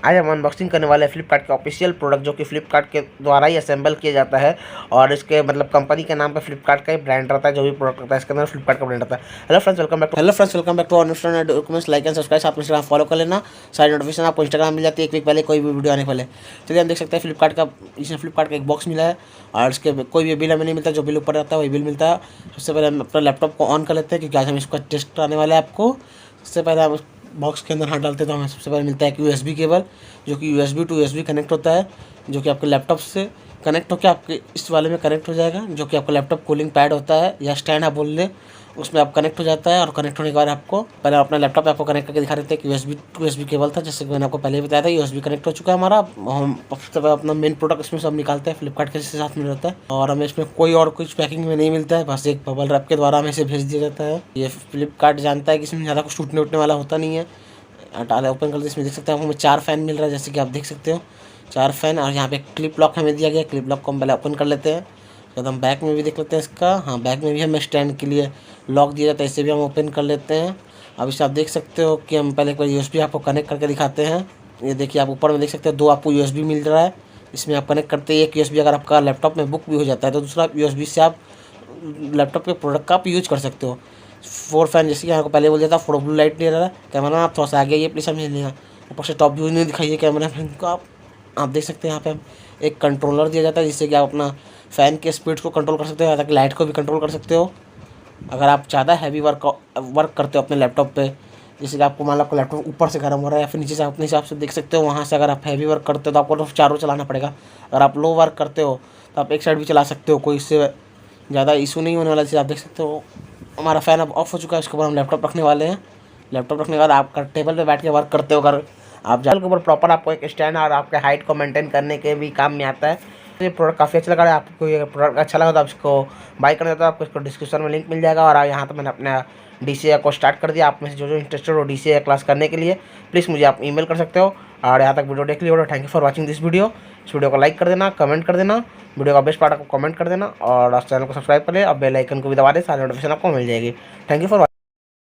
आज हम अनबॉक्सिंग करने वाले हैं फ्लिपकार्ट के ऑफिशियल प्रोडक्ट, जो कि फ्लिपकार्ट के द्वारा ही असेंबल किया जाता है और इसके मतलब कंपनी के नाम पे फ्लिपकार्ट का ही ब्रांड रहता है। जो भी प्रोडक्ट रहता है इसके अंदर फ्लिपकार्ट का ब्रांड रहता है। Hello friends, welcome back to और डॉक्यूमेंट्स। लाइक एंड सब्सक्राइब, आप इंस्टाग्राम फॉलो कर लेना। सारी नोटिफिकेशन आपको इंस्टाग्राम मिल जाती है एक वीक पहले कोई भी वीडियो आने पहले। चलिए हम देख सकते हैं इसमें फ्लिपकार्ट का एक बॉक्स मिला है और इसके कोई भी बिल हमें नहीं मिलता। जो बिल ऊपर रहता है वही बिल मिलता है। सबसे पहले हम अपना लैपटॉप को ऑन कर लेते हैं क्योंकि आज हम इसका टेस्ट कराने वाले हैं आपको। सबसे पहले हम बॉक्स के अंदर हाथ डालते हैं तो हमें सबसे पहले मिलता है एक USB केबल, जो कि USB टू USB कनेक्ट होता है, जो कि आपके लैपटॉप से कनेक्ट होकर आपके इस वाले में कनेक्ट हो जाएगा, जो कि आपका लैपटॉप कूलिंग पैड होता है या स्टैंड आप बोल लें, उसमें आप कनेक्ट हो जाता है। और कनेक्ट होने के बाद आपको पहले अपना लैपटॉप आपको कनेक्ट करके दिखा देते हैं कि USB टू USB केबल था, जैसे कि मैंने आपको पहले ही बताया था। USB कनेक्ट हो चुका है हमारा। हम सबसे पहले अपना मेन प्रोडक्ट इसमें सब निकालते हैं, फ्लिपकार्ट के साथ में रहता है और हमें इसमें कोई और कुछ पैकिंग में नहीं मिलता है, बस एक बबल रैप के द्वारा हमें इसे भेज दिया जाता है। ये फ्लिपकार्ट जानता है कि इसमें ज़्यादा कुछ टूटने उठने वाला होता नहीं है। डाले ओपन कर, इसमें देख सकते हैं हमें 4 फैन मिल रहा है, जैसे कि आप देख सकते हो 4 फैन। और यहाँ पे क्लिप लॉक हमें दिया गया। क्लिप लॉक को हम पहले ओपन कर लेते हैं। तो हम बैक में भी देख लेते हैं इसका। हाँ, बैक में भी हमें स्टैंड के लिए लॉक दिया जाता है, इसे भी हम ओपन कर लेते हैं। अब इसे आप देख सकते हो कि हम पहले एक बार USB आपको कनेक्ट करके दिखाते हैं। ये देखिए, आप ऊपर में देख सकते हो 2 आपको USB मिल रहा है। इसमें आप कनेक्ट करते हैं। एक USB अगर आपका लैपटॉप में बुक भी हो जाता है तो दूसरा USB से आप लैपटॉप के प्रोडक्ट का आप यूज कर सकते हो। 4 फैन, जैसे कि आपको पहले बोल दिया था, 4 ब्लू लाइट नहीं रहा है। कैमरा आप थोड़ा सा आगे ये प्लीज समझ लेना। ऊपर से टॉप व्यू नहीं दिखाइए कैमरा फैन को। आप देख सकते हैं यहाँ पे हम एक कंट्रोलर दिया जाता है, जिससे कि आप अपना फ़ैन के स्पीड को कंट्रोल कर सकते हो, ताकि लाइट को भी कंट्रोल कर सकते हो। अगर आप ज़्यादा हैवी वर्क करते हो अपने लैपटॉप पे, जैसे कि आपको मान लो आपका लैपटॉप ऊपर से गर्म हो रहा है या फिर नीचे से अपने हिसाब से देख सकते हो, वहाँ से अगर आप हैवी वर्क करते हो तो आपको तो चारों चलाना पड़ेगा। अगर आप लो वर्क करते हो तो आप एक साइड भी चला सकते हो, कोई इससे ज़्यादा इशू नहीं होने वाला। जैसे आप देख सकते हो हमारा फ़ैन अब ऑफ हो चुका है। उसके ऊपर हम लैपटॉप रखने वाले हैं। लैपटॉप रखने के बाद आप टेबल पे बैठ के वर्क करते हो, अगर आप टेबल के ऊपर प्रॉपर आपको एक स्टैंड और आपके हाइट को मेंटेन करने के भी काम में आता है। ये प्रोडक्ट काफ़ी अच्छा लगा है। आपको ये प्रोडक्ट अच्छा लगा तो आप इसको बाय करना तो आपको इसको डिस्क्रिप्शन में लिंक मिल जाएगा। और यहाँ तो मैंने अपना DCA को स्टार्ट कर दिया। आप में से जो इंटरेस्टेड हो DCA क्लास करने के लिए, प्लीज़ मुझे आप ईमेल कर सकते हो। और यहाँ तक वीडियो देख लिया। Thank you for watching this video. इस वीडियो को लाइक कर देना, कमेंट कर देना, वीडियो का बेस्ट पार्ट आपको कमेंट कर देना और चैनल को सब्सक्राइब कर ले और बेल आइकन को भी दबा दे, सारी नोटिफिकेशन आपको मिल जाएगी। Thank you for